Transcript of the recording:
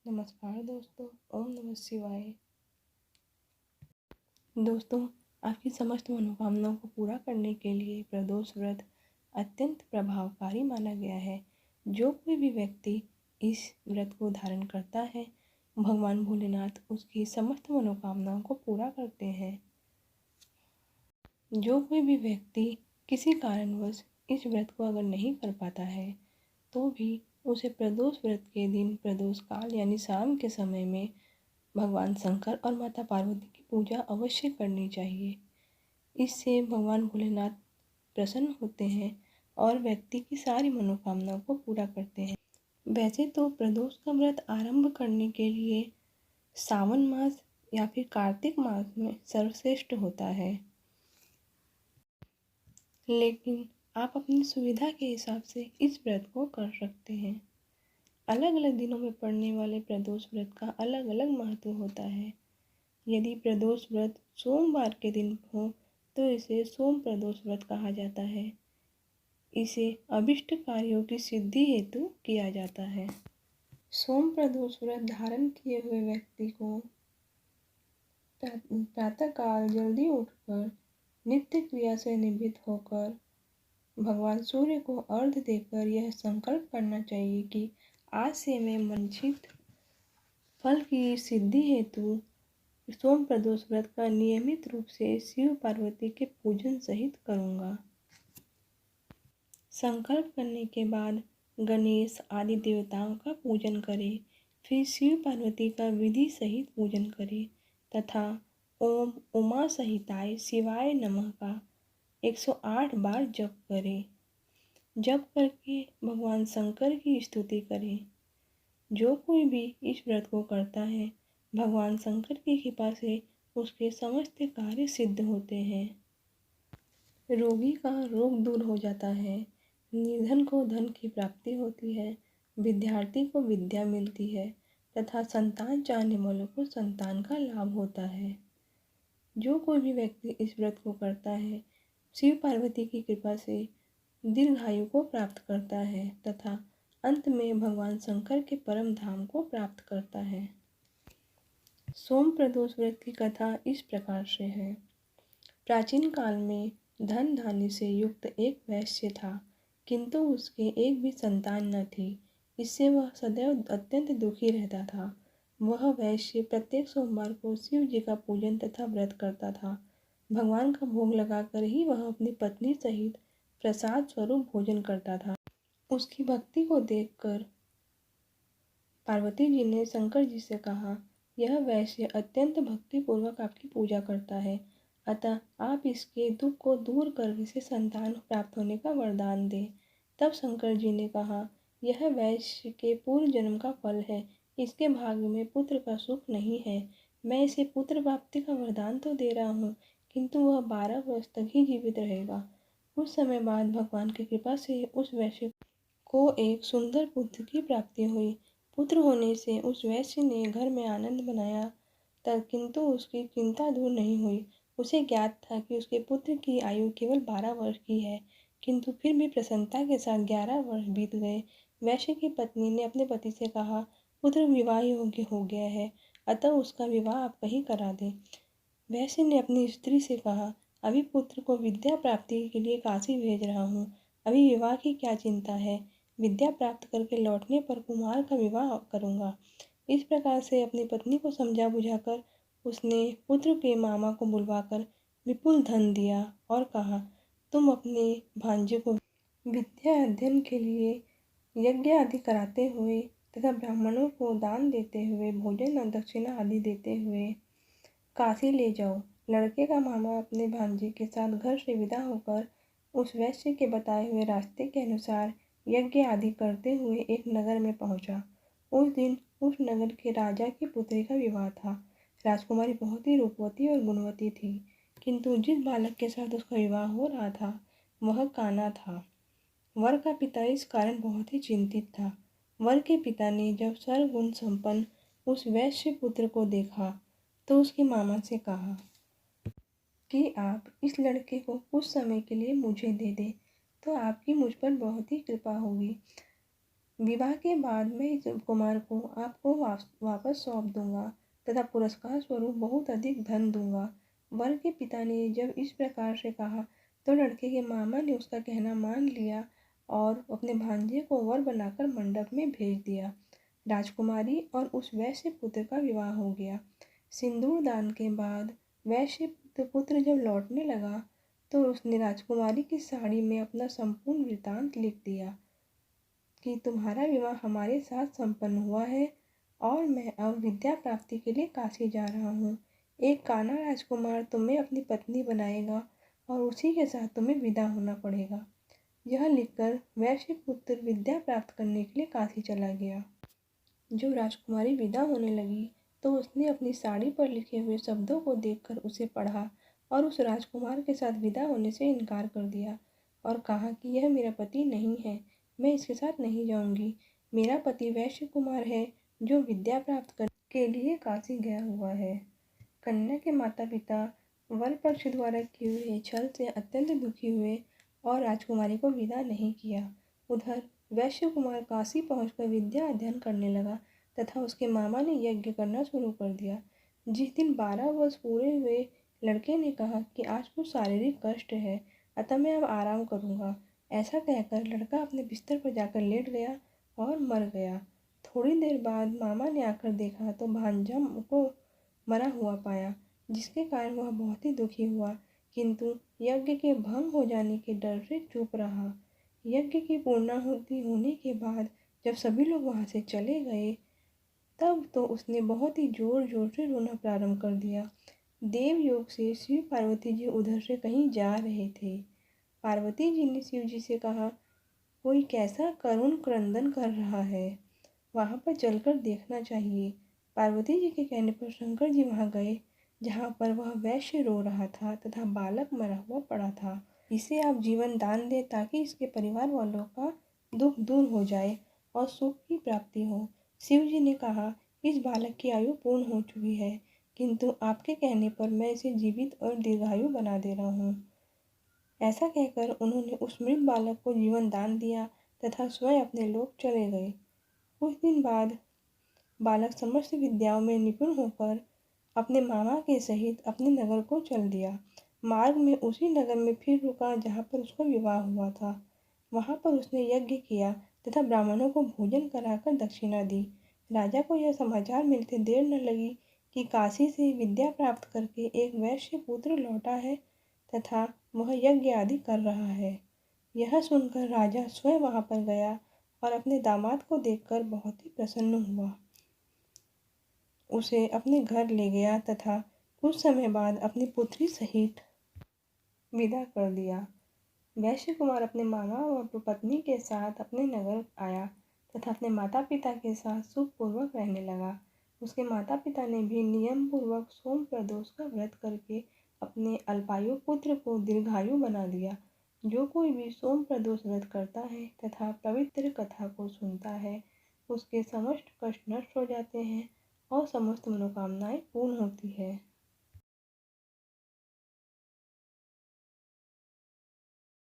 नमस्कार दोस्तों, ओम नमः शिवाय। दोस्तों, आपकी समस्त मनोकामनाओं को पूरा करने के लिए प्रदोष व्रत अत्यंत प्रभावकारी माना गया है। जो कोई भी व्यक्ति इस व्रत को धारण करता है, भगवान भोलेनाथ उसकी समस्त मनोकामनाओं को पूरा करते हैं। जो कोई भी व्यक्ति किसी कारणवश इस व्रत को अगर नहीं कर पाता है, तो भी उसे प्रदोष व्रत के दिन प्रदोष काल यानी शाम के समय में भगवान शंकर और माता पार्वती की पूजा अवश्य करनी चाहिए। इससे भगवान भोलेनाथ प्रसन्न होते हैं और व्यक्ति की सारी मनोकामनाओं को पूरा करते हैं। वैसे तो प्रदोष का व्रत आरंभ करने के लिए सावन मास या फिर कार्तिक मास में सर्वश्रेष्ठ होता है, लेकिन आप अपनी सुविधा के हिसाब से इस व्रत को कर सकते हैं। अलग अलग दिनों में पड़ने वाले प्रदोष व्रत का अलग अलग महत्व होता है। यदि प्रदोष व्रत सोमवार के दिन हो तो इसे सोम प्रदोष व्रत कहा जाता है। इसे अभिष्ट कार्यों की सिद्धि हेतु किया जाता है। सोम प्रदोष व्रत धारण किए हुए व्यक्ति को प्रातःकाल जल्दी उठकर नित्य क्रिया से निवृत्त होकर भगवान सूर्य को अर्घ्य देकर यह संकल्प करना चाहिए कि आज से मैं वांछित फल की सिद्धि हेतु सोम प्रदोष व्रत का नियमित रूप से शिव पार्वती के पूजन सहित करूँगा। संकल्प करने के बाद गणेश आदि देवताओं का पूजन करें, फिर शिव पार्वती का विधि सहित पूजन करें तथा ओम उमा सहिताय शिवाय नमः का 108 बार जप करें। जप करके भगवान शंकर की स्तुति करें। जो कोई भी इस व्रत को करता है, भगवान शंकर की कृपा से उसके समस्त कार्य सिद्ध होते हैं। रोगी का रोग दूर हो जाता है, निर्धन को धन की प्राप्ति होती है, विद्यार्थी को विद्या मिलती है तथा संतान चाहने वालों को संतान का लाभ होता है। जो कोई भी व्यक्ति इस व्रत को करता है, शिव पार्वती की कृपा से दीर्घायु को प्राप्त करता है तथा अंत में भगवान शंकर के परम धाम को प्राप्त करता है। सोम प्रदोष व्रत की कथा इस प्रकार से है। प्राचीन काल में धन धान्य से युक्त एक वैश्य था, किंतु उसके एक भी संतान न थी। इससे वह सदैव अत्यंत दुखी रहता था। वह वैश्य प्रत्येक सोमवार को शिव जी का पूजन तथा व्रत करता था। भगवान का भोग लगाकर ही वह अपनी पत्नी सहित प्रसाद स्वरूप भोजन करता था। उसकी भक्ति को देखकर पार्वती जी ने शंकर जी से कहा, यह वैश्य अत्यंत भक्तिपूर्वक आपकी पूजा करता है, अतः आप इसके दुख को दूर कर इसे संतान प्राप्त होने का वरदान दें। तब शंकर जी ने कहा, यह वैश्य के पूर्व जन्म का फल है, इसके भाग्य में पुत्र का सुख नहीं है। मैं इसे पुत्र प्राप्ति का वरदान तो दे रहा हूँ, किंतु वह 12 वर्ष तक ही जीवित रहेगा। कुछ समय बाद भगवान की कृपा से उस वैश्य को एक सुंदर पुत्र की प्राप्ति हुई। पुत्र होने से उस वैश्य ने घर में आनंद बनाया, किंतु उसकी चिंता दूर नहीं हुई। उसे ज्ञात था कि उसके पुत्र की आयु केवल 12 वर्ष की है, किंतु फिर भी प्रसन्नता के साथ 11 वर्ष बीत गए। वैश्य की पत्नी ने अपने पति से कहा, पुत्र विवाह योग्य हो गया है, अतः उसका विवाह आप कहीं करा दें। वैश्य ने अपनी स्त्री से कहा, अभी पुत्र को विद्या प्राप्ति के लिए काशी भेज रहा हूँ, अभी विवाह की क्या चिंता है। विद्या प्राप्त करके लौटने पर कुमार का विवाह करूँगा। इस प्रकार से अपनी पत्नी को समझा बुझाकर उसने पुत्र के मामा को बुलवाकर विपुल धन दिया और कहा, तुम अपने भांजे को विद्या अध्ययन के लिए यज्ञ आदि कराते हुए तथा ब्राह्मणों को दान देते हुए, भोजन और दक्षिणा आदि देते हुए काशी ले जाओ। लड़के का मामा अपने भांजे के साथ घर से विदा होकर उस वैश्य के बताए हुए रास्ते के अनुसार यज्ञ आदि करते हुए एक नगर में पहुंचा। उस दिन उस नगर के राजा की पुत्री का विवाह था। राजकुमारी बहुत ही रूपवती और गुणवती थी, किंतु जिस बालक के साथ उसका विवाह हो रहा था वह काना था। वर का पिता इस कारण बहुत ही चिंतित था। वर के पिता ने जब सर्वगुण संपन्न उस वैश्य पुत्र को देखा तो उसके मामा से कहा कि आप इस लड़के को कुछ समय के लिए मुझे दे दें, तो आपकी मुझ पर बहुत ही कृपा होगी। विवाह के बाद मैं इस कुमार को आपको वापस सौंप दूंगा तथा पुरस्कार स्वरूप बहुत अधिक धन दूंगा। वर के पिता ने जब इस प्रकार से कहा तो लड़के के मामा ने उसका कहना मान लिया और अपने भांजे को वर बनाकर मंडप में भेज दिया। राजकुमारी और उस वैश्य पुत्र का विवाह हो गया। सिंदूर दान के बाद वैश्य पुत्र जब लौटने लगा तो उसने राजकुमारी की साड़ी में अपना संपूर्ण वृतांत लिख दिया कि तुम्हारा विवाह हमारे साथ संपन्न हुआ है और मैं अब विद्या प्राप्ति के लिए काशी जा रहा हूँ। एक काना राजकुमार तुम्हें अपनी पत्नी बनाएगा और उसी के साथ तुम्हें विदा होना पड़ेगा। यह लिखकर वैश्य पुत्र विद्या प्राप्त करने के लिए काशी चला गया। जब राजकुमारी विदा होने लगी तो उसने अपनी साड़ी पर लिखे हुए शब्दों को देखकर उसे पढ़ा और उस राजकुमार के साथ विदा होने से इनकार कर दिया और कहा कि यह मेरा पति नहीं है, मैं इसके साथ नहीं जाऊंगी। मेरा पति वैश्य कुमार है जो विद्या प्राप्त करने के लिए काशी गया हुआ है। कन्या के माता पिता वर पक्ष द्वारा किए हुए छल से अत्यंत दुखी हुए और राजकुमारी को विदा नहीं किया। उधर वैश्य कुमार काशी पहुंचकर विद्या अध्ययन करने लगा तथा उसके मामा ने यज्ञ करना शुरू कर दिया। जिस दिन 12 वर्ष पूरे हुए लड़के ने कहा कि आज कुछ शारीरिक कष्ट है अतः मैं अब आराम करूँगा। ऐसा कहकर लड़का अपने बिस्तर पर जाकर लेट गया और मर गया। थोड़ी देर बाद मामा ने आकर देखा तो भांजा को मरा हुआ पाया, जिसके कारण वह बहुत ही दुखी हुआ, किंतु यज्ञ के भंग हो जाने के डर से चुप रहा। यज्ञ की पूर्णाहुति होने के बाद जब सभी लोग वहाँ से चले गए तब तो उसने बहुत ही जोर जोर से रोना प्रारंभ कर दिया। देवयोग से शिव पार्वती जी उधर से कहीं जा रहे थे। पार्वती जी ने शिव जी से कहा, कोई कैसा करुण क्रंदन कर रहा है, वहाँ पर चलकर देखना चाहिए। पार्वती जी के कहने पर शंकर जी वहाँ गए, जहाँ पर वह वैश्य रो रहा था तथा बालक मरा हुआ पड़ा था। इसे आप जीवन दान दें ताकि इसके परिवार वालों का दुख दूर हो जाए और सुख की प्राप्ति हो। शिव जी ने कहा, इस बालक की आयु पूर्ण हो चुकी है, किंतु आपके कहने पर मैं इसे जीवित और दीर्घायु बना दे रहा हूँ। ऐसा कहकर उन्होंने उस मृत बालक को जीवन दान दिया तथा स्वयं अपने लोक चले गए। कुछ दिन बाद बालक समस्त विद्याओं में निपुण होकर अपने मामा के सहित अपने नगर को चल दिया। मार्ग में उसी नगर में फिर रुका जहाँ पर उसका विवाह हुआ था। वहाँ पर उसने यज्ञ किया तथा ब्राह्मणों को भोजन कराकर दक्षिणा दी। राजा को यह समाचार मिलते देर न लगी कि काशी से विद्या प्राप्त करके एक वैश्य पुत्र लौटा है तथा वह यज्ञ आदि कर रहा है। यह सुनकर राजा स्वयं वहाँ पर गया और अपने दामाद को देखकर बहुत ही प्रसन्न हुआ। उसे अपने घर ले गया तथा कुछ समय बाद अपनी पुत्री सहित विदा कर दिया। वैश्य कुमार अपने मामा और पत्नी के साथ अपने नगर आया तथा अपने माता पिता के साथ सुखपूर्वक रहने लगा। उसके माता पिता ने भी नियम पूर्वक सोम प्रदोष का व्रत करके अपने अल्पायु पुत्र को दीर्घायु बना दिया। जो कोई भी सोम प्रदोष व्रत करता है तथा पवित्र कथा को सुनता है उसके समस्त कष्ट नष्ट हो जाते हैं और समस्त मनोकामनाएं पूर्ण होती है।